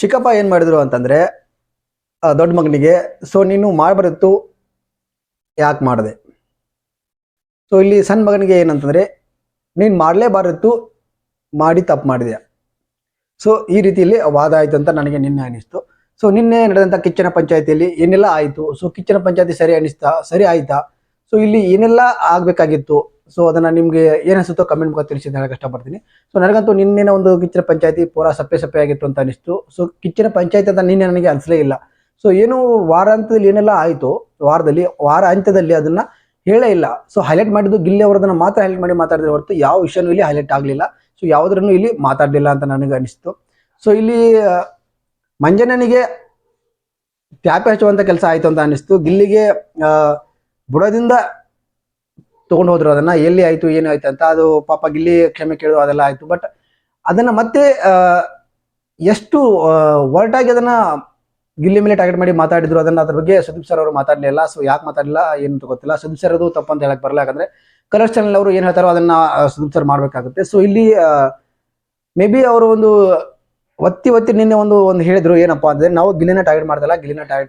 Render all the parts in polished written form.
ಚಿಕ್ಕಪ್ಪ ಏನು ಮಾಡಿದ್ರು ಅಂತಂದರೆ ದೊಡ್ಡ ಮಗನಿಗೆ, ಸೊ ನೀನು ಮಾಡಬಾರದಿತ್ತು, ಯಾಕೆ ಮಾಡಿದೆ? ಸೊ ಇಲ್ಲಿ ಸಣ್ಣ ಮಗನಿಗೆ ಏನಂತಂದರೆ, ನೀನು ಮಾಡಲೇಬಾರದಿತ್ತು, ಮಾಡಿ ತಪ್ಪು ಮಾಡಿದೆಯಾ. ಸೊ ಈ ರೀತಿಯಲ್ಲಿ ವಾದ ಆಯಿತು ಅಂತ ನನಗೆ ನಿನ್ನೆ ಅನ್ನಿಸ್ತು. ಸೊ ನಿನ್ನೆ ನಡೆದಂಥ ಕಿಚ್ಚನ ಪಂಚಾಯತಿಯಲ್ಲಿ ಏನೆಲ್ಲ ಆಯಿತು, ಸೊ ಕಿಚ್ಚನ ಪಂಚಾಯತಿ ಸರಿ ಆಯಿತಾ, ಸೊ ಇಲ್ಲಿ ಏನೆಲ್ಲ ಆಗಬೇಕಾಗಿತ್ತು, ಸೊ ಅದನ್ನು ನಿಮಗೆ ಏನಿಸುತ್ತೋ ಕಮೆಂಟ್ ಮೂಲಕ ತಿಳಿಸಿ ಅಂತ ಹೇಳಕ್ಕೆ ಇಷ್ಟಪಡ್ತೀನಿ. ಸೊ ನನಗಂತೂ ನಿನ್ನೆನ ಒಂದು ಕಿಚ್ಚನ ಪಂಚಾಯತಿ ಪೂರಾ ಸಪ್ಪೆ ಆಗಿತ್ತು ಅಂತ ಅನಿಸ್ತು. ಸೊ ಕಿಚ್ಚನ ಪಂಚಾಯತಿ ಅಂತ ನಿನ್ನೆ ನನಗೆ ಅನಿಸಲೇ ಇಲ್ಲ. ಸೊ ಏನು ವಾರಾಂತದಲ್ಲಿ ಏನೆಲ್ಲ ಆಯಿತು, ವಾರ ಅಂತ್ಯದಲ್ಲಿ ಅದನ್ನು ಹೇಳೇ ಇಲ್ಲ. ಸೊ ಹೈಲೈಟ್ ಮಾಡಿದ್ದು ಗಿಲ್ಲಿ ಅವರದನ್ನು ಮಾತ್ರ ಹೈಲೈಟ್ ಮಾಡಿ ಮಾತಾಡಿದ್ರೆ ಹೊರತು ಯಾವ ವಿಷಯನೂ ಇಲ್ಲಿ ಹೈಲೈಟ್ ಆಗಲಿಲ್ಲ. ಸೊ ಯಾವುದನ್ನು ಇಲ್ಲಿ ಮಾತಾಡಲಿಲ್ಲ ಅಂತ ನನಗೆ ಅನಿಸ್ತು. ಸೊ ಇಲ್ಲಿ ಮಂಜಣ್ಣನಿಗೆ ಟ್ಯಾಪೆ ಹಚ್ಚುವಂಥ ಕೆಲಸ ಆಯಿತು ಅಂತ ಅನ್ನಿಸ್ತು. ಗಿಲ್ಲಿಗೆ ಬುಡದಿಂದ ತೊಗೊಂಡು ಹೋದ್ರು, ಅದನ್ನು ಎಲ್ಲಿ ಆಯಿತು ಏನು ಆಯ್ತು ಅಂತ. ಅದು ಪಾಪ ಗಿಲ್ಲಿ ಕ್ಷಮೆ ಕೇಳೋದು ಅದೆಲ್ಲ ಆಯಿತು. ಬಟ್ ಅದನ್ನು ಮತ್ತೆ ಎಷ್ಟು ಒರಟಾಗಿ ಅದನ್ನು ಗಿಲ್ಲಿ ಮೇಲೆ ಟಾರ್ಗೆಟ್ ಮಾಡಿ ಮಾತಾಡಿದ್ರು, ಅದ್ರ ಬಗ್ಗೆ ಸುದೀಪ್ ಸರ್ ಅವರು ಮಾತಾಡಲಿಲ್ಲ. ಸೊ ಯಾಕೆ ಮಾತಾಡಲಿಲ್ಲ ಏನು ಗೊತ್ತಿಲ್ಲ. ಸುದೀಪ್ ಸರ್ ಅದು ತಪ್ಪು ಅಂತ ಹೇಳಕ್ ಬರಲ್ಲ, ಯಾಕಂದ್ರೆ ಕಲರ್ಸ್ ಚಾನಲ್ ಅವರು ಏನು ಹೇಳ್ತಾರೋ ಅದನ್ನ ಸುದೀಪ್ ಸರ್ ಮಾಡಬೇಕಾಗುತ್ತೆ. ಸೊ ಇಲ್ಲಿ ಮೇ ಬಿ ಅವರು ಒಂದು ಒತ್ತಿ ನಿನ್ನೆ ಒಂದು ಹೇಳಿದ್ರು, ಏನಪ್ಪಾ ಅಂದ್ರೆ ನಾವು ಗಿಲ್ಲಿನ ಟಾರ್ಗೆಟ್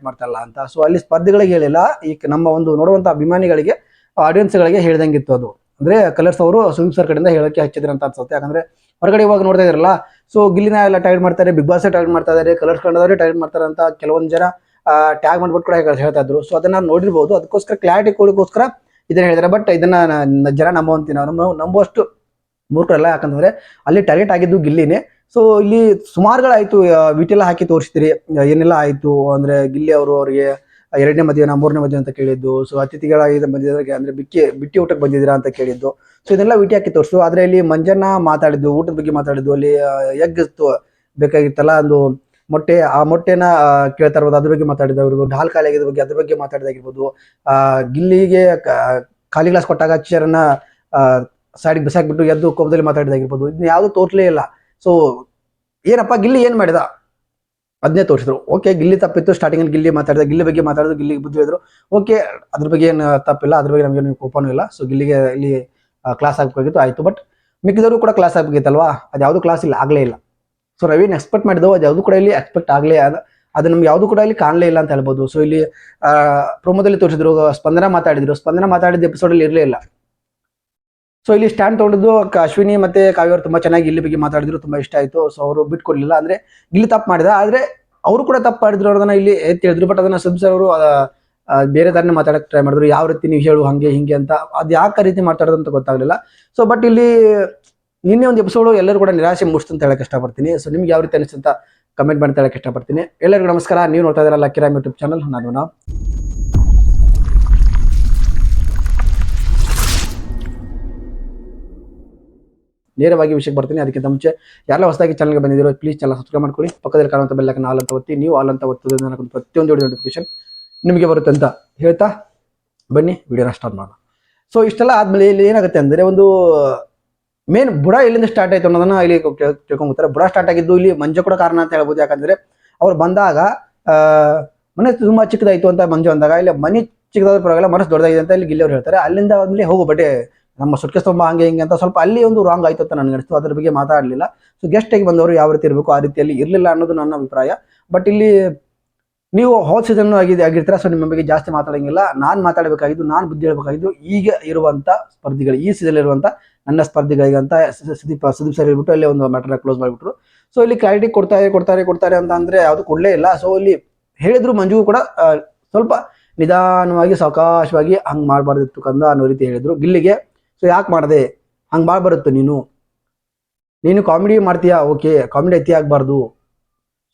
ಮಾಡ್ತಲ್ಲ ಅಂತ. ಸೊ ಅಲ್ಲಿ ಸ್ಪರ್ಧಿಗಳಿಗೆ ಹೇಳಿಲ್ಲ, ಈಗ ನಮ್ಮ ಒಂದು ನೋಡುವಂತ ಅಭಿಮಾನಿಗಳಿಗೆ, ಆಡಿಯನ್ಸ್ಗಳಿಗೆ ಹೇಳ್ದಂಗಿತ್ತು. ಅದು ಅಂದ್ರೆ ಕಲರ್ಸ್ ಅವರು ಸುದೀಪ್ ಸರ್ ಕಡೆಯಿಂದ ಹೇಳಕ್ಕೆ ಹಚ್ಚಿದ್ರು ಅಂತ ಅನ್ಸುತ್ತೆ. ಯಾಕಂದ್ರೆ ಹೊರಗಡೆ ಇವಾಗ ನೋಡ್ತಾ ಇದ್ರಲ್ಲ, ಸೊ ಗಿಲ್ಲಿನ ಎಲ್ಲ ಟಾರ್ಗೆಟ್ ಮಾಡ್ತಾರೆ, ಬಿಗ್ ಬಾಸ್ ಟಾರ್ಗೆಟ್ ಮಾಡ್ತಾ ಇದ್ದಾರೆ, ಕಲರ್ಸ್ ಕಂಡವರೇ ಟಾರ್ಗೆಟ್ ಮಾಡ್ತಾರೆ ಅಂತ ಕೆಲವೊಂದು ಜನ ಟ್ಯಾಗ್ ಮಾಡ್ಬಿಟ್ಟು ಕೂಡ ಹೇಳ್ತಾ ಇದ್ರು. ಸೊ ಅದನ್ನ ನೋಡಿರ್ಬೋದು. ಅದಕ್ಕೋಸ್ಕರ ಕ್ಲಾರಿಟಿ ಕೊಡೋಕ್ಕೋಸ್ಕರ ಇದನ್ನ ಹೇಳಿದ್ದಾರೆ. ಬಟ್ ಇದನ್ನ ಜನ ನಂಬುವಷ್ಟು ಮೂರ್ಖರಲ್ಲ, ಯಾಕಂತಂದ್ರೆ ಅಲ್ಲಿ ಟಾರ್ಗೆಟ್ ಆಗಿದ್ದು ಗಿಲ್ಲಿನೇ. ಸೊ ಇಲ್ಲಿ ಸುಮಾರುಗಳಾಯ್ತು, ವಿಟೆಲ್ಲ ಹಾಕಿ ತೋರಿಸ್ತೀರಿ ಏನೆಲ್ಲ ಆಯ್ತು ಅಂದ್ರೆ, ಗಿಲ್ಲಿ ಅವರು ಅವರಿಗೆ 2ನೇ ಮದುವೆನ 3ನೇ ಮದುವೆ ಅಂತ ಕೇಳಿದ್ದು. ಸೊ ಅತಿಥಿಗಳಾಗಿ ಬಂದಿದ್ದವರಿಗೆ ಅಂದ್ರೆ ಬಿಟ್ಟಿ ಊಟಕ್ಕೆ ಬಂದಿದ್ದೀರಾ ಅಂತ ಕೇಳಿದ್ದು. ಸೊ ಇದನ್ನೆಲ್ಲ ವಿಟಿ ಹಾಕಿ ತೋರಿಸು. ಆದ್ರೆ ಇಲ್ಲಿ ಮಂಜಣ್ಣ ಮಾತಾಡಿದ್ದು, ಊಟದ ಬಗ್ಗೆ ಮಾತಾಡಿದ್ದು, ಅಲ್ಲಿ ಎಗ್ ಬೇಕಾಗಿತ್ತಲ್ಲ ಒಂದು ಮೊಟ್ಟೆ, ಆ ಮೊಟ್ಟೆನ ಕೇಳ್ತಾ ಇರ್ಬೋದು, ಅದ್ರ ಬಗ್ಗೆ ಮಾತಾಡಿದವ್ರದ್ದು, ಹಾಲು ಖಾಲಿ ಆಗಿದ ಬಗ್ಗೆ ಅದ್ರ ಬಗ್ಗೆ ಮಾತಾಡಿದಾಗಿರ್ಬೋದು. ಗಿಲ್ಲಿಗೆ ಖಾಲಿ ಗ್ಲಾಸ್ ಕೊಟ್ಟಾಗ ಚೇರನ್ನ ಸೈಡ್ಗೆ ಬಿಸಾಕ್ಬಿಟ್ಟು ಎದ್ದು ಕೋಪದಲ್ಲಿ ಮಾತಾಡಿದಾಗಿರ್ಬೋದು. ಇದನ್ನ ಯಾವುದು ತೋರ್ಲೇ ಇಲ್ಲ. ಸೊ ಏನಪ್ಪ ಗಿಲ್ಲಿ ಏನ್ ಮಾಡಿದ ಅದನ್ನೇ ತೋರಿಸಿದ್ರು. ಓಕೆ, ಗಿಲ್ಲಿ ತಪ್ಪಿತ್ತು, ಸ್ಟಾರ್ಟಿಂಗ್ ಗಿಲ್ಲಿ ಮಾತಾಡಿದ, ಗಿಲ್ಲಿ ಬಗ್ಗೆ ಮಾತಾಡಿದ್ರು, ಗಿಲ್ಲಿಗೆ ಬುದ್ಧಿ ಹೇಳಿದ್ರು. ಓಕೆ, ಅದ್ರ ಬಗ್ಗೆ ಏನು ತಪ್ಪಿಲ್ಲ, ಅದ್ರ ಬಗ್ಗೆ ನಮಗೆ ಕೋಪನೂ ಇಲ್ಲ. ಸೊ ಗಿಲ್ಲಿಗೆ ಇಲ್ಲಿ ಕ್ಲಾಸ್ ಆಗಬೇಕಾಗಿತ್ತು, ಆಯ್ತು. ಬಟ್ ಮಿಕ್ಕಿದವರು ಕೂಡ ಕ್ಲಾಸ್ ಆಗಬೇಕಿತ್ತಲ್ವಾ, ಅದು ಯಾವುದು ಕ್ಲಾಸ್ ಇಲ್ಲ, ಆಗಲೇ ಇಲ್ಲ. ಸೊ ರವಿನ ಎಕ್ಸ್ಪೆಕ್ಟ್ ಮಾಡಿದವು, ಅದು ಯಾವುದು ಕೂಡ ಇಲ್ಲಿ ಎಕ್ಸ್ಪೆಕ್ಟ್ ಆಗಲೇ ಅದು ನಮ್ಗೆ ಯಾವುದು ಕೂಡ ಇಲ್ಲಿ ಕಾಣಲೇ ಇಲ್ಲ ಅಂತ ಹೇಳ್ಬೋದು. ಸೊ ಇಲ್ಲಿ ಪ್ರೊಮೋದಲ್ಲಿ ತೋರಿಸಿದ್ರು, ಸ್ಪಂದನ ಮಾತಾಡಿದ ಎಪಿಸೋಡಲ್ಲಿ ಇರಲೇ ಇಲ್ಲ. ಸೊ ಇಲ್ಲಿ ಸ್ಟ್ಯಾಂಡ್ ತೊಗೊಂಡಿದ್ದು ಅಶ್ವಿನಿ ಮತ್ತೆ ಕಾವ್ಯ ಅವರು ತುಂಬಾ ಚೆನ್ನಾಗಿ ಗಿಲ್ಲಿ ಬಗ್ಗೆ ಮಾತಾಡಿದ್ರು, ತುಂಬಾ ಇಷ್ಟ ಆಯ್ತು. ಸೊ ಅವರು ಬಿಟ್ಕೊಡ್ಲಿಲ್ಲ. ಅಂದ್ರೆ ಗಿಲ್ಲಿ ತಪ್ಪು ಮಾಡಿದ, ಆದ್ರೆ ಅವರು ಕೂಡ ತಪ್ಪು ಮಾಡಿದ್ರು, ಅದನ್ನ ಇಲ್ಲಿ ಎತ್ತಿ ಹೇಳಿದ್ರು. ಬಟ್ ಅದನ್ನ ಸುದೀಪ್ ಸರ್ ಅವರು ಬೇರೆ ದಾರನೇ ಮಾತಾಡಕ್ಕೆ ಟ್ರೈ ಮಾಡಿದ್ರು. ಯಾವ ರೀತಿ ನೀವು ಹೇಳು ಹಂಗೆ ಹಿಂಗೆ ಅಂತ, ಅದು ಯಾಕೆ ರೀತಿ ಮಾತಾಡೋದು ಅಂತ ಗೊತ್ತಾಗ್ಲಿಲ್ಲ. ಸೊ ಬಟ್ ಇಲ್ಲಿ ನಿನ್ನೆ ಒಂದು ಎಪಿಸೋಡು ಎಲ್ಲರೂ ಕೂಡ ನಿರಾಶೆ ಮುಗಿಸ್ತು ಅಂತ ಹೇಳಕ್ ಇಷ್ಟಪಡ್ತೀನಿ. ಸೊ ನಿಮ್ಗೆ ಯಾವ ರೀತಿ ಅನಿಸ್ತು ಅಂತ ಕಮೆಂಟ್ ಮಾಡಿ ಹೇಳಕ್ ಇಷ್ಟಪಡ್ತೀನಿ. ಎಲ್ಲರಿಗೂ ನಮಸ್ಕಾರ. ನೀವು ನೋಡ್ತಾ ಇದ್ದೀರಾ ಲಕ್ಕಿ ರಾಮ್ ಯೂಟ್ಯೂಬ್ ಚಾನಲ್. ನಾನು ನೇರವಾಗಿ ವಿಷಯಕ್ಕೆ ಬರ್ತೀನಿ. ಅದಕ್ಕಿಂತ ಮುಂಚೆ ಯಾರೆಲ್ಲ ಹೊಸದಾಗಿ ಚಾನಲ್ಗೆ ಬಂದಿದ್ದೀರೋ ಪ್ಲೀಸ್ ಚಾನಲ್ ಸಬ್ಸ್ಕ್ರೈಬ್ ಮಾಡ್ಕೊಳ್ಳಿ. ಪಕ್ಕದಲ್ಲಿ ಕಾಣುವಂಥ ಬೆಲ್ ಐಕಾನ್ ಆಲ್ ಅಂತ ಒತ್ತಿ. ನೀವು ಆಲ್ ಅಂತ ಒತ್ತೋದ್ರಿಂದ ನನಗೆ ಪ್ರತಿಯೊಂದು ವಿಡಿಯೋ ನೋಟಿಫಿಕೇಶನ್ ನಿಮಗೆ ಬರುತ್ತೆ ಅಂತ ಹೇಳ್ತಾ ಬನ್ನಿ ವಿಡಿಯೋನ ಸ್ಟಾರ್ಟ್ ಮಾಡೋಣ. ಸೊ ಇಷ್ಟೆಲ್ಲ ಆದ್ಮೇಲೆ ಇಲ್ಲಿ ಏನಾಗುತ್ತೆ ಅಂದರೆ, ಒಂದು ಮೇನ್ ಬುಡ ಎಲ್ಲಿಂದ ಸ್ಟಾರ್ಟ್ ಆಯಿತು ಅನ್ನೋದನ್ನ ಇಲ್ಲಿ ತಿಳ್ಕೊಂಡ್ಬಿಡ್ತಾರೆ. ಬುಡ ಸ್ಟಾರ್ಟ್ ಆಗಿದ್ದು ಇಲ್ಲಿ ಮಂಜು ಕೂಡ ಕಾರಣ ಅಂತ ಹೇಳ್ಬೋದು. ಯಾಕಂದ್ರೆ ಅವ್ರು ಬಂದಾಗ ಮನೆ ತುಂಬಾ ಚಿಕ್ಕದಾಯಿತು ಅಂತ ಮಂಜು ಅಂದಾಗ, ಇಲ್ಲಿ ಮನೆ ಚಿಕ್ಕದಾದ ಪರವಾಗಿಲ್ಲ, ಮನಸ್ಸು ದೊಡ್ಡದಾಗಿದೆ ಅಂತ ಇಲ್ಲಿ ಗಿಲ್ಲಿ ಅವ್ರು ಹೇಳ್ತಾರೆ. ಅಲ್ಲಿಂದ ಅಲ್ಲಿ ಹೋಗು ಬಟ್ಟೆ ನಮ್ಮ ಸುಟ್ಕೇಸ್ ತುಂಬ ಹಂಗೆ ಹಿಂಗೆ ಅಂತ ಸ್ವಲ್ಪ ಅಲ್ಲಿ ಒಂದು ರಾಂಗ್ ಆಯ್ತು ಅಂತ ನನಗೆ ಅನಿಸ್ತು. ಅದ್ರ ಬಗ್ಗೆ ಮಾತಾಡಲಿಲ್ಲ. ಸೊ ಗೆಸ್ಟ್ ಆಗಿ ಬಂದವರು ಯಾವ ರೀತಿ ಇರಬೇಕು ಆ ರೀತಿಯಲ್ಲಿ ಇರಲಿಲ್ಲ ಅನ್ನೋದು ನನ್ನ ಅಭಿಪ್ರಾಯ. ಬಟ್ ಇಲ್ಲಿ ನೀವು ಹೋದ ಸೀಸನ್ ಆಗಿರ್ತೀರ, ಸೊ ನಿಮ್ಮ ಬಗ್ಗೆ ಜಾಸ್ತಿ ಮಾತಾಡೋಂಗಿಲ್ಲ. ನಾನು ಮಾತಾಡಬೇಕಾಗಿದ್ದು, ನಾನು ಬುದ್ಧಿ ಹೇಳಬೇಕಾಗಿದ್ದು ಈಗ ಇರುವಂಥ ಸ್ಪರ್ಧಿಗಳು, ಈ ಸೀಸನ್ ಇರುವಂಥ ನನ್ನ ಸ್ಪರ್ಧಿಗಳಿಗೆ ಅಂತ ಸುದೀಪ್ ಸರ್ ಹೇಳ್ಬಿಟ್ಟು ಅಲ್ಲಿ ಒಂದು ಮ್ಯಾಟರ್ನ ಕ್ಲೋಸ್ ಮಾಡಿಬಿಟ್ರು. ಸೊ ಇಲ್ಲಿ ಕ್ಲಾರಿಟಿ ಕೊಡ್ತಾರೆ ಅಂತ ಅಂದರೆ ಯಾವುದು ಕೊಡಲೇ ಇಲ್ಲ. ಸೊ ಇಲ್ಲಿ ಹೇಳಿದ್ರು ಮಂಜುಗೂ ಕೂಡ ಸ್ವಲ್ಪ ನಿಧಾನವಾಗಿ ಸಾವಕಾಶವಾಗಿ ಹಂಗೆ ಮಾಡಬಾರ್ದಿತ್ತು ಕಂದ ಅನ್ನೋ ರೀತಿ ಹೇಳಿದ್ರು ಗಿಲ್ಲಿಗೆ. ಸೊ ಯಾಕೆ ಮಾಡಿದೆ, ಹಂಗೆ ಮಾಡಬಾರತ್ತು, ನೀನು ಕಾಮಿಡಿ ಮಾಡ್ತೀಯಾ, ಓಕೆ, ಕಾಮಿಡಿ ಅತಿ ಆಗಬಾರ್ದು.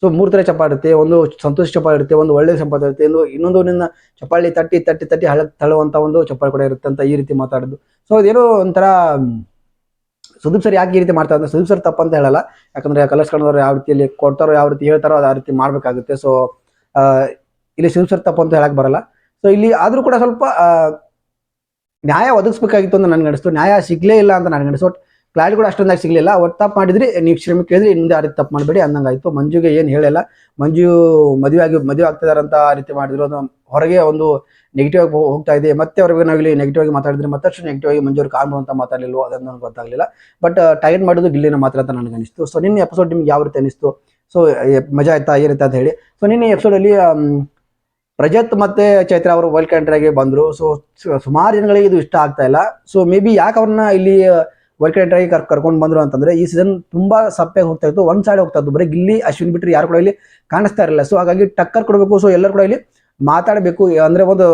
ಸೊ 3 ಥರ ಚಪ್ಪಾಳೆ ಇರುತ್ತೆ, ಒಂದು ಸಂತೋಷ ಚಪ್ಪಾಳೆ ಇರುತ್ತೆ, ಒಂದು ಒಳ್ಳೆ ಚಪ್ಪಾಳೆ ಇರುತ್ತೆ, ಇನ್ನೊಂದು ನಿನ್ನ ಚಪ್ಪಾಳಿ ತಟ್ಟಿ ಹಳಕ್ ತಳುವಂಥ ಒಂದು ಚಪ್ಪಾಳೆ ಕೂಡ ಇರುತ್ತೆ ಅಂತ ಈ ರೀತಿ ಮಾತಾಡಿದ್ದು. ಸೊ ಅದೇನೋ ಒಂಥರ ಸುದೀಪ್ ಸರ್ ಯಾಕೆ ಈ ರೀತಿ ಮಾಡ್ತಾರೆ ಅಂದ್ರೆ, ಸುದೀಪ್ ಸರ್ ತಪ್ಪಂತ ಹೇಳಲ್ಲ, ಯಾಕಂದ್ರೆ ಕಲರ್ಸ್ ಕಂಡವರು ಯಾವ ರೀತಿಯಲ್ಲಿ ಕೊಡ್ತಾರೋ, ಯಾವ ರೀತಿ ಹೇಳ್ತಾರೋ ಅದು ಆ ರೀತಿ ಮಾಡಬೇಕಾಗುತ್ತೆ. ಸೊ ಇಲ್ಲಿ ಸುದೀಪ್ ಸರ್ ತಪ್ಪು ಅಂತ ಹೇಳಕ್ ಬರಲ್ಲ. ಸೊ ಇಲ್ಲಿ ಆದರೂ ಕೂಡ ಸ್ವಲ್ಪ ನ್ಯಾಯ ಒದಗಿಸ್ಬೇಕಾಗಿತ್ತು ಅಂತ ನನಗೆ ಅನಿಸ್ತು. ನ್ಯಾಯ ಸಿಗ್ಲೇ ಇಲ್ಲ ಅಂತ ನನಗೆ ಅನಿಸ್ತು. ಕ್ಲಾರಿಟಿ ಕೂಡ ಅಷ್ಟೊಂದಾಗಿ ಸಿಗಲಿಲ್ಲ. ಒಟ್ಟು ತಪ್ಪು ಮಾಡಿದ್ರಿ, ನೀವು ಕ್ಷಮೆ ಕೇಳಿದ್ರಿ, ಇನ್ನೊಂದು ಆ ರೀತಿ ತಪ್ಪು ಮಾಡಬೇಡಿ ಅಂದಂಗಾಯ್ತು. ಮಂಜುಗೆ ಏನು ಹೇಳಿಲ್ಲ. ಮಂಜು ಮದುವೆ ಆಗ್ತಿದಾರೆ ಅಂತ ಆ ರೀತಿ ಮಾಡಿದ್ರು. ಅದು ಹೊರಗೆ ಒಂದು ನೆಗೆಟಿವ್ ಆಗಿ ಹೋಗ್ತಾ ಇದೆ. ಮತ್ತೆ ಅವ್ರಿಗೆ ನಾವಿಲ್ಲಿ ನೆಗೆಟಿವ್ ಆಗಿ ಮಾತಾಡಿದ್ರೆ ಮತ್ತಷ್ಟು ನೆಗೆಟಿವ್ ಆಗಿ ಮಂಜು ಅವ್ರು ಕಾಣ್ಬೋದು ಅಂತ ಮಾತಾಡಲಿಲ್ವೋ ಅದನ್ನು ನನಗೆ ಗೊತ್ತಾಗಲಿಲ್ಲ. ಬಟ್ ಟಾರ್ಗೆಟ್ ಮಾಡೋದು ಗಿಲ್ಲಿನ ಮಾತ್ರ ಅಂತ ನನಗೆ ಅನಿಸ್ತು. ಸೊ ನಿನ್ನೆ ಎಪಿಸೋಡ್ ನಿಮ್ಗೆ ಯಾವ ರೀತಿ ಅನಿಸ್ತು ಸೊ ಮಜಾ ಆಯ್ತಾ ಏನಿತ್ತು ಅಂತ ಹೇಳಿ. ಸೊ ನಿನ್ನೆ ಎಪಿಸೋಡಲ್ಲಿ ರಜತ್ ಮತ್ತೆ ಚೈತ್ರ ಅವರು ವೈಲ್ಡ್ ಕಾರ್ಡ್ ಆಗಿ ಬಂದ್ರು. ಸೊ ಸುಮಾರು ಜನಗಳಿಗೆ ಇದು ಇಷ್ಟ ಆಗ್ತಾ ಇಲ್ಲ. ಸೊ ಮೇ ಬಿ ಯಾಕೆ ಅವ್ರನ್ನ ಇಲ್ಲಿ ವೈಲ್ಡ್ ಕಾರ್ಡ್ ಆಗಿ ಕರ್ಕೊಂಡು ಬಂದ್ರು ಅಂತಂದ್ರೆ ಈ ಸೀಸನ್ ತುಂಬಾ ಸಪ್ಪೆ ಹೋಗ್ತಾ ಇತ್ತು, ಒಂದ್ ಸೈಡ್ ಹೋಗ್ತಾ ಇತ್ತು, ಬರೀ ಗಿಲ್ಲಿ ಅಶ್ವಿನ್ ಬಿಟ್ಟರೆ ಯಾರು ಕೂಡ ಇಲ್ಲಿ ಕಾಣಿಸ್ತಾ ಇರಲಿಲ್ಲ. ಸೊ ಹಾಗಾಗಿ ಟಕ್ಕರ್ ಕೊಡಬೇಕು, ಸೊ ಎಲ್ಲರೂ ಕೂಡ ಇಲ್ಲಿ ಮಾತಾಡಬೇಕು, ಅಂದ್ರೆ ಒಂದು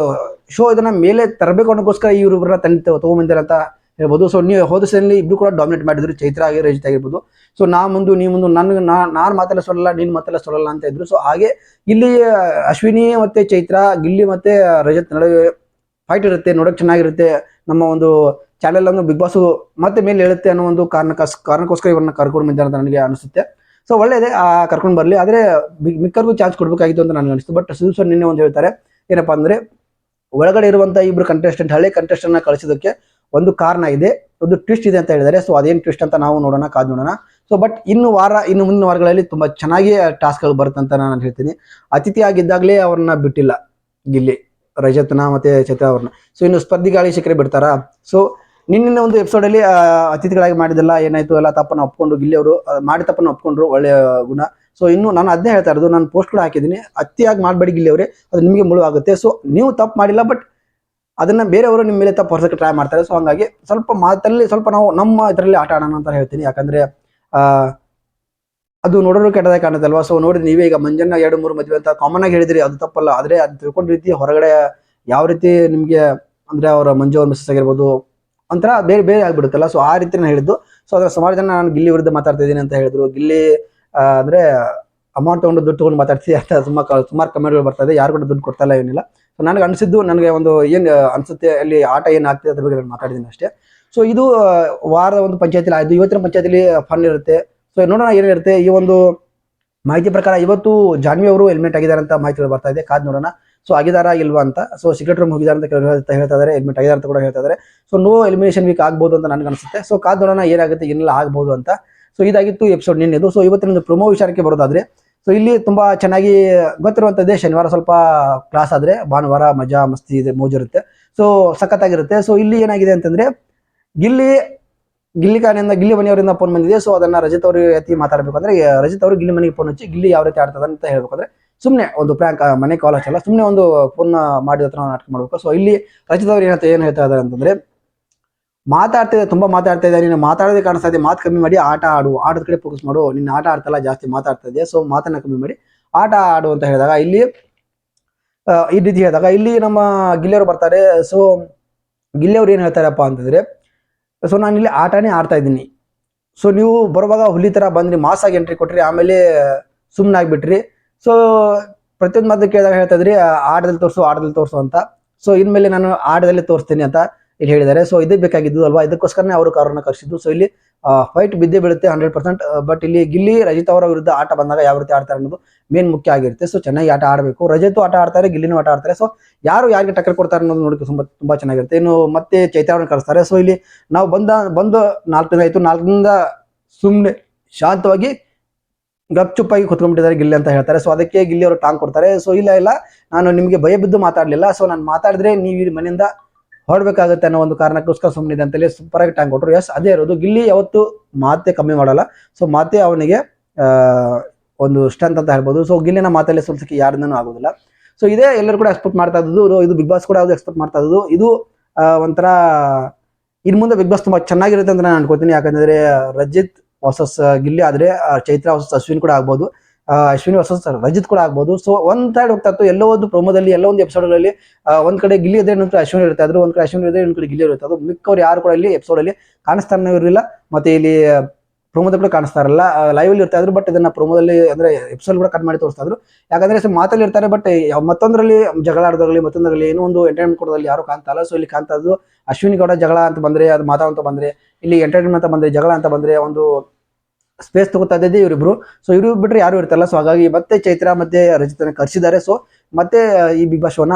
ಶೋ ಇದನ್ನ ಮೇಲೆ ತರಬೇಕು ಅನ್ನೋಕ್ಕೋಸ್ಕರ ಇವ್ರನ್ನ ತಗೊಂಬಂದಿರ ಅಂತ ಹೇಳ್ಬೋದು. ಸೊ ನೀವು ಹೋದ ಸೀಸನ್ಲಿ ಇಬ್ರು ಕೂಡ ಡಾಮಿನೇಟ್ ಮಾಡಿದ್ರು, ಚೈತ್ರ ಆಗಿ ರಜಿತ್ ಆಗಿರ್ಬೋದು. ಸೊ ನಾ ಮುಂದು ನೀ ಮುಂದು ನಾನು ಮಾತೆಲ್ಲ ಸೊಲ್ಲಲ್ಲ, ನೀನ್ ಮಾತೆಲ್ಲ ಸೊಲ್ಲಲ್ಲ ಅಂತ ಇದ್ರು. ಸೊ ಹಾಗೆ ಇಲ್ಲಿ ಅಶ್ವಿನಿ ಮತ್ತೆ ಚೈತ್ರ, ಗಿಲ್ಲಿ ಮತ್ತೆ ರಜತ್ ನಡುವೆ ಫೈಟ್ ಇರುತ್ತೆ, ನೋಡಕ್ ಚೆನ್ನಾಗಿರುತ್ತೆ. ನಮ್ಮ ಒಂದು ಚಾನೆಲ್ ಅನ್ನು ಬಿಗ್ ಬಾಸ್ ಮತ್ತೆ ಮೇಲೆ ಹೇಳುತ್ತೆ ಅನ್ನೋ ಒಂದು ಕಾರಣಕ್ಕೋಸ್ಕರ ಇವ್ರನ್ನ ಕರ್ಕೊಂಡು ಬಂದಿದ್ದಾರೆ ಅಂತ ನನಗೆ ಅನಿಸುತ್ತೆ. ಸೊ ಒಳ್ಳೇದೇ ಕರ್ಕೊಂಡು ಬರಲಿ, ಆದ್ರೆ ಮಿಕ್ಕರಿಗೂ ಚಾನ್ಸ್ ಕೊಡಬೇಕಾಗಿತ್ತು ಅಂತ ನನಗೆ ಅನಿಸ್ತು. ಬಟ್ ಸುದೀಪ್ ನಿನ್ನೆ ಒಂದು ಹೇಳ್ತಾರೆ, ಏನಪ್ಪಾ ಅಂದ್ರೆ ಒಳಗಡೆ ಇರುವಂತ ಇಬ್ರು ಕಂಟೆಸ್ಟೆಂಟ್, ಹಳೆ ಕಂಟೆಸ್ಟೆಂಟ್ ನ ಕಳಿಸೋದಕ್ಕೆ ಒಂದು ಕಾರಣ ಇದೆ, ಒಂದು ಟ್ವಿಸ್ಟ್ ಇದೆ ಅಂತ ಹೇಳಿದ್ದಾರೆ. ಸೊ ಅದೇನು ಟ್ವಿಸ್ಟ್ ಅಂತ ನಾವು ನೋಡೋಣ, ಕಾದ್ ನೋಡೋಣ. ಸೊ ಬಟ್ ಇನ್ನು ಮುಂದಿನ ವಾರಗಳಲ್ಲಿ ತುಂಬಾ ಚೆನ್ನಾಗಿ ಟಾಸ್ಕ್ಗಳು ಬರುತ್ತೆ ಅಂತ ನಾನು ಹೇಳ್ತೀನಿ. ಅತಿಥಿ ಆಗಿದ್ದಾಗಲೇ ಅವ್ರನ್ನ ಬಿಟ್ಟಿಲ್ಲ ಗಿಲ್ಲಿ, ರಜತ್ನ ಮತ್ತೆ ಚೈತ್ರ ಅವ್ರನ್ನ. ಸೊ ಇನ್ನು ಸ್ಪರ್ಧಿಗಾಗಿ ಸಿಕ್ಕರೆ ಬಿಡ್ತಾರಾ? ಸೊ ನಿನ್ನೆ ಒಂದು ಎಪಿಸೋಡ್ ಅಲ್ಲಿ ಅತಿಥಿಗಳಾಗಿ ಮಾಡಿದೆಲ್ಲ ಏನಾಯ್ತು, ಎಲ್ಲ ತಪ್ಪನ್ನು ಒಪ್ಕೊಂಡು ಗಿಲ್ಲಿ ಅವರು ಮಾಡಿ ತಪ್ಪನ್ನು ಒಪ್ಕೊಂಡ್ರು, ಒಳ್ಳೆಯ ಗುಣ. ಸೊ ಇನ್ನು ನಾನು ಅದನ್ನೇ ಹೇಳ್ತಾ ಇರೋದು, ನಾನು ಪೋಸ್ಟ್ ಕೂಡ ಹಾಕಿದ್ದೀನಿ, ಅತಿಯಾಗಿ ಮಾಡಬೇಡಿ ಗಿಲ್ಲಿ ಅವರೇ, ಅದು ನಿಮಗೆ ಮುಳು ಆಗುತ್ತೆ. ಸೊ ನೀವು ತಪ್ಪು ಮಾಡಿಲ್ಲ, ಬಟ್ ಅದನ್ನ ಬೇರೆಯವರು ನಿಮ್ಮ ಮೇಲೆ ತಪ್ಪು ಹೊರಸಕ್ಕೆ ಟ್ರೈ ಮಾಡ್ತಾರೆ. ಸೊ ಹಂಗಾಗಿ ಸ್ವಲ್ಪ ಮಾತಲ್ಲಿ ಸ್ವಲ್ಪ ನಾವು ನಮ್ಮ ಇದರಲ್ಲಿ ಆಟ ಆಡೋಣ ಅಂತ ಹೇಳ್ತೀನಿ. ಯಾಕಂದ್ರೆ ಅದು ನೋಡೋರು ಕೆಟ್ಟದಾಗಿ ಕಾಣುತ್ತೆ ಅಲ್ವಾ. ಸೊ ನೋಡಿ ನೀವೇ ಈಗ ಮಂಜನ್ನ 2-3 ಮದುವೆ ಅಂತ ಕಾಮನ್ ಆಗಿ ಹೇಳಿದ್ರಿ, ಅದು ತಪ್ಪಲ್ಲ. ಆದ್ರೆ ಅದು ತಿಳ್ಕೊಂಡ ರೀತಿ ಹೊರಗಡೆ ಯಾವ ರೀತಿ ನಿಮ್ಗೆ ಅಂದ್ರೆ ಅವರ ಮಂಜು ಅವ್ರ ಮಿಸ್ಸಸ್ ಆಗಿರ್ಬೋದು ಒಂಥರ ಬೇರೆ ಬೇರೆ ಆಗ್ಬಿಡುತ್ತಲ್ಲ. ಸೊ ಆ ರೀತಿ ನಾನು ಹೇಳಿದ್ದು. ಸೊ ಅದ್ರ ಸುಮಾರು ಜನ ನಾನು ಗಿಲ್ಲಿ ವಿರುದ್ಧ ಮಾತಾಡ್ತಾ ಇದ್ದೀನಿ ಅಂತ ಹೇಳಿದ್ರು. ಗಿಲ್ಲಿ ಅಂದ್ರೆ ಅಮೌಂಟ್ ತಗೊಂಡು ದುಡ್ಡು ತಗೊಂಡು ಮಾತಾಡ್ತೀವಿ ಅಂತ ಸುಮಾರು ಕಮೆಂಟ್ಗಳು ಬರ್ತಾ ಇದೆ. ಯಾರು ಕೂಡ ದುಡ್ಡು ಕೊಡ್ತಾ ಇಲ್ಲ, ಏನಿಲ್ಲ. ಸೊ ನನಗೆ ಅನಿಸಿದ್ದು, ನನಗೆ ಒಂದು ಏನ್ ಅನ್ಸುತ್ತೆ ಅಲ್ಲಿ ಆಟ ಏನ್ ಆಗ್ತಿದೆ ಅದ್ರ ಬಗ್ಗೆ ನಾನು ಮಾತಾಡಿದ್ದೀನಿ ಅಷ್ಟೇ. ಸೊ ಇದು ವಾರದ ಒಂದು ಪಂಚಾಯತಿಲಿ ಆಯ್ತು. ಇವತ್ತಿನ ಪಂಚಾಯತಿಲಿ ಫನ್ ಇರುತ್ತೆ. ಸೊ ನೋಡೋಣ ಏನಿರುತ್ತೆ. ಈ ಒಂದು ಮಾಹಿತಿ ಪ್ರಕಾರ ಇವತ್ತು ಜಾನ್ವಿ ಅವರು ಹೆಲ್ಮೆಟ್ ಆಗಿದ್ದಾರೆ ಅಂತ ಮಾಹಿತಿಗಳು ಬರ್ತಾ ಇದೆ, ಕಾದ್ ನೋಡೋಣ. ಸೊ ಆಗಿದಾರಾ ಇಲ್ವಾ ಅಂತ. ಸೊ ಸೀಕ್ರೆಟ್ ರೂಮ್ ಹೋಗಿದ್ದಾರೆ ಅಂತ ಹೇಳ್ತಾ ಇದ್ದಾರೆ, ಹೆಲ್ಮೆಟ್ ಆಗಿದ್ದಾರೆ ಅಂತ ಕೂಡ ಹೇಳ್ತಾ ಇದ್ದಾರೆ. ಸೊ ನೋ ಎಲಿಮಿನೇಷನ್ ವೀಕ್ ಆಗ್ಬೋದು ಅಂತ ನನಗೆ ಅನಿಸುತ್ತೆ. ಸೊ ಕಾದ್ ನೋಡೋಣ ಏನಾಗುತ್ತೆ, ಏನೆಲ್ಲ ಆಗ್ಬೋದು ಅಂತ. ಸೊ ಇದಾಗಿತ್ತು ಎಪಿಸೋಡ್ ನಿನ್ನೆದು. ಸೊ ಇವತ್ತಿನ ಪ್ರೊಮೋ ವಿಚಾರಕ್ಕೆ ಬರೋದಾದ್ರೆ, ಸೊ ಇಲ್ಲಿ ತುಂಬಾ ಚೆನ್ನಾಗಿ ಗೊತ್ತಿರುವಂತದ್ದೇ, ಶನಿವಾರ ಸ್ವಲ್ಪ ಕ್ಲಾಸ್ ಆದ್ರೆ ಭಾನುವಾರ ಮಜಾ ಮಸ್ತಿ ಇದೆ, ಮೋಜಿರುತ್ತೆ. ಸೊ ಸಖತ್ತಾಗಿರುತ್ತೆ. ಸೊ ಇಲ್ಲಿ ಏನಾಗಿದೆ ಅಂತಂದ್ರೆ ಗಿಲ್ಲಿ ಮನೆಯವರಿಂದ ಫೋನ್ ಬಂದಿದೆ. ಸೊ ಅದನ್ನ ರಜತ್ ಅವರು ಎತ್ತಿ ಮಾತಾಡಬೇಕು ಅಂದ್ರೆ ರಜತ್ ಅವರು ಗಿಲ್ಲಿ ಮನೆಗೆ ಫೋನ್ ಹಚ್ಚಿ ಗಿಲ್ಲಿ ಯಾವ ರೀತಿ ಆಡ್ತದ ಅಂತ ಹೇಳ್ಬೇಕಂದ್ರೆ ಸುಮ್ಮನೆ ಒಂದು ಪ್ರ್ಯಾಂಕ್, ಮನೆ ಕಾಲ್ ಹಚ್ಚಲ್ಲ, ಸುಮ್ಮನೆ ಒಂದು ಫೋನ್ ಮಾಡಿದ ಹತ್ರ ನಾಟಕ ಮಾಡ್ಬೇಕು. ಸೊ ಇಲ್ಲಿ ರಜತ್ ಅವ್ರು ಏನ್ ಹೇಳ್ತಾ ಇದಾರೆ ಅಂತಂದ್ರೆ, ತುಂಬಾ ಮಾತಾಡ್ತಾ ಇದ್ದಾರೆ, ನೀನು ಮಾತಾಡೋದೇ ಕಾಣಿಸ್ತಾ ಇದೆ, ಮಾತು ಕಮ್ಮಿ ಮಾಡಿ ಆಟ ಆಡು, ಆಟದ ಕಡೆ ಫೋಕಸ್ ಮಾಡು, ನಿನ್ನ ಆಟ ಆಡ್ತಲ್ಲ, ಜಾಸ್ತಿ ಮಾತಾಡ್ತಾ ಇದೆಯಾ, ಸೊ ಮಾತನ್ನ ಕಮ್ಮಿ ಮಾಡಿ ಆಟ ಆಡು ಅಂತ ಹೇಳಿದಾಗ ಇಲ್ಲಿ ಈ ರೀತಿ ಹೇಳಿದಾಗ ಇಲ್ಲಿ ನಮ್ಮ ಗಿಲ್ಲಿಯವರು ಬರ್ತಾರೆ. ಸೊ ಗಿಲ್ಲಿಯವ್ರು ಏನ್ ಹೇಳ್ತಾರಪ್ಪ ಅಂತಂದ್ರೆ, ಸೊ ನಾನು ಇಲ್ಲಿ ಆಟನೇ ಆಡ್ತಾ ಇದ್ದೀನಿ, ಸೊ ನೀವು ಬರುವಾಗ ಹುಲಿ ತರ ಬಂದ್ರಿ, ಮಾಸ್ ಆಗಿ ಎಂಟ್ರಿ ಕೊಟ್ರಿ, ಆಮೇಲೆ ಸುಮ್ಮನೆ ಆಗ್ಬಿಟ್ರಿ. ಸೊ ಪ್ರತಿಯೊಂದು ಮಾತು ಕೇಳಿದಾಗ ಹೇಳ್ತಾ ಇದ್ರಿ ಆಟದಲ್ಲಿ ತೋರಿಸು ಅಂತ. ಸೊ ಇನ್ಮೇಲೆ ನಾನು ಆಟದಲ್ಲಿ ತೋರಿಸ್ತೀನಿ ಅಂತ ಇಲ್ಲಿ ಹೇಳಿದ್ದಾರೆ. ಸೊ ಇದೇ ಬೇಕಾಗಿದ್ದು ಅಲ್ವಾ, ಇದಕ್ಕೋಸ್ಕರನೇ ಅವರು ಕಾರನ್ನ ಕರ್ಸಿದ್ದು. ಸೊ ಇಲ್ಲಿ ಫೈಟ್ ಬಿದ್ದೇ ಬೀಳುತ್ತೆ 100%. ಬಟ್ ಇಲ್ಲಿ ಗಿಲ್ಲಿ ರಜಿತ್ ಅವರ ವಿರುದ್ಧ ಆಟ ಬಂದಾಗ ಯಾವ ರೀತಿ ಆಡ್ತಾರೆ ಅನ್ನೋದು ಮೇನ್ ಮುಖ್ಯ ಆಗಿರುತ್ತೆ. ಸೊ ಚೆನ್ನಾಗಿ ಆಟ ಆಡಬೇಕು. ರಜತ್ ಆಟ ಆಡ್ತಾರೆ, ಗಿಲ್ಲಿನೂ ಆಟ ಆಡ್ತಾರೆ. ಸೊ ಯಾರು ಯಾರಿಗೆ ಟಕ್ಕರ್ ಕೊಡ್ತಾರೆ ಅನ್ನೋದು ನೋಡಕ್ಕೆ ತುಂಬಾ ಚೆನ್ನಾಗಿರುತ್ತೆ. ಇನ್ನು ಮತ್ತೆ ಚೈತ್ರವ್ರನ್ನ ಕಳಿಸ್ತಾರೆ. ಸೊ ಇಲ್ಲಿ ನಾವು ಬಂದು 4 ದಿನ ಆಯ್ತು, 4 ದಿನದಿಂದ ಸುಮ್ಮನೆ ಶಾಂತವಾಗಿ ಗಪ್ಚುಪ್ಪಾಗಿ ಕುತ್ಕೊಂಡ್ಬಿಟ್ಟಿದ್ದಾರೆ ಗಿಲ್ಲಿ ಅಂತ ಹೇಳ್ತಾರೆ. ಸೊ ಅದಕ್ಕೆ ಗಿಲ್ಲಿ ಅವರು ಟಾಂಗ್ ಕೊಡ್ತಾರೆ. ಸೊ ಇಲ್ಲ ನಾನು ನಿಮಗೆ ಭಯ ಬಿದ್ದು ಮಾತಾಡ್ಲಿಲ್ಲ, ಸೊ ನಾನು ಮಾತಾಡಿದ್ರೆ ನೀವು ಈ ಮನೆಯಿಂದ ಹೊರಡ್ಬೇಕಾಗುತ್ತೆ ಅನ್ನೋ ಒಂದು ಕಾರಣಕ್ಕೋಸ್ಕರ ಸುಮ್ಮನಿದೆ ಅಂತೇಳಿ ಸೂಪರ್ ಆಗಿ ಟಾಂಗ್ ಕೊಟ್ಟರು. ಎಸ್ ಅದೇ ಇರೋದು, ಗಿಲ್ಲಿ ಯಾವತ್ತು ಮಾತೆ ಕಮ್ಮಿ ಮಾಡಲ್ಲ. ಸೊ ಮಾತೆ ಅವನಿಗೆ ಒಂದು ಸ್ಟ್ರೆಂತ್ ಅಂತ ಹೇಳ್ಬೋದು. ಸೊ ಗಿಲ್ಲಿನ ಮಾತಲ್ಲಿ ಸೋಲ್ಸಕ್ಕೆ ಯಾರಿಂದನೂ ಆಗೋದಿಲ್ಲ. ಸೊ ಇದೇ ಎಲ್ಲರೂ ಕೂಡ ಎಕ್ಸ್ಪೆಕ್ಟ್ ಮಾಡ್ತಾ ಇದ್ದು, ಇದು ಬಿಗ್ ಬಾಸ್ ಕೂಡ ಯಾವ್ದು ಎಕ್ಸ್ಪೆಕ್ಟ್ ಮಾಡ್ತಾ ಇದ್ದು. ಇದು ಒಂಥರ ಇನ್ ಮುಂದೆ ಬಿಗ್ ಬಾಸ್ ತುಂಬಾ ಚೆನ್ನಾಗಿರುತ್ತೆ ಅಂತ ನಾನು ಅನ್ಕೋತೀನಿ. ಯಾಕಂದ್ರೆ ರಜಿತ್ ವರ್ಸಸ್ ಗಿಲ್ಲಿ ಆದ್ರೆ ಚೈತ್ರ ವರ್ಸಸ್ ಅಶ್ವಿನ್ ಕೂಡ ಆಗ್ಬೋದು, ಅಶ್ವಿನಿ ವರ್ಸಸ್ ರಜಿತ್ ಕೂಡ ಆಗ್ಬೋದು. ಸೊ ಒಂದ್ ಸೈಡ್ ಹೋಗ್ತಾ ಇತ್ತು, ಎಲ್ಲೋ ಒಂದು ಪ್ರೋಮೋದಲ್ಲಿ, ಎಲ್ಲೋ ಒಂದು ಎಪಿಸೋಡ್ಗಳಲ್ಲಿ ಒಂದ್ ಕಡೆ ಗಿಲ್ಲಿ ಇದೆ, ಇನ್ನೊಂದು ಕಡೆ ಅಶ್ವಿನಿ ಇರ್ತಾ ಇದ್ರು, ಒಂದ್ ಕಡೆ ಅಶ್ವಿನಿ ಇದೆ, ಇನ್ನೊಂದ್ ಕಡೆ ಗಿಲ್ಲಿ ಇರ್ತಾ ಇದ್ರು. ಮಿಕ್ಕವ್ರು ಯಾರು ಕೂಡ ಇಲ್ಲಿ ಎಪಿಸೋಡ್ ಅಲ್ಲಿ ಕಾಣಿಸ್ತಾನೆ ಇರಲಿಲ್ಲ, ಮತ್ತೆ ಇಲ್ಲಿ ಪ್ರೋಮೋದಲ್ಲಿ ಕೂಡ ಕಾಣಿಸ್ತಾ ಇರಲ್ಲ, ಲೈವ್ ಅಲ್ಲಿ ಇರ್ತಾ ಇದ್ರು. ಬಟ್ ಇದನ್ನ ಪ್ರೋಮೋದಲ್ಲಿ ಅಂದ್ರೆ ಎಪಿಸೋಡ್ ಕೂಡ ಕಟ್ ಮಾಡಿ ತೋರಿಸ್ತಾ ಇದ್ರು. ಯಾಕಂದ್ರೆ ಮಾತಲ್ಲಿ ಇರ್ತಾರೆ, ಬಟ್ ಮತ್ತೊಂದರಲ್ಲಿ ಜಗಳ ಆಡೋದ್ರಲ್ಲಿ, ಮತ್ತೊಂದರಲ್ಲಿ ಏನೋ ಒಂದು ಎಂಟರ್ಟೈನ್ಮೆಂಟ್ ಕೊಡೋದ್ರಲ್ಲಿ ಯಾರು ಕಾಣ್ತಾ ಇಲ್ಲ. ಸೊ ಇಲ್ಲಿ ಕಾಣ್ತಾ ಇದ್ದು ಅಶ್ವಿನಿ ಕೂಡ ಜಗಳ ಅಂತ ಬಂದ್ರೆ, ಅದು ಮಾತಾಡಂತ ಬಂದ್ರೆ, ಇಲ್ಲಿ ಎಂಟರ್ಟೈನ್ಮೆಂಟ್ ಅಂತ ಬಂದ್ರೆ, ಜಗಳ ಅಂತ ಬಂದ್ರೆ ಒಂದು ಸ್ಪೇಸ್ ತಗೋತಾ ಇದ್ದೆ ಇವರಿಬ್ರು. ಸೊ ಇವ್ರು ಬಿಟ್ರೆ ಯಾರು ಇರ್ತಲ್ಲ. ಸೊ ಹಾಗಾಗಿ ಮತ್ತೆ ಚೈತ್ರ ಮತ್ತೆ ರಜಿತನ ಕರ್ಸಿದ್ದಾರೆ. ಸೊ ಮತ್ತೆ ಈ ಬಿಗ್ ಬಾಸ್ ಶೋನ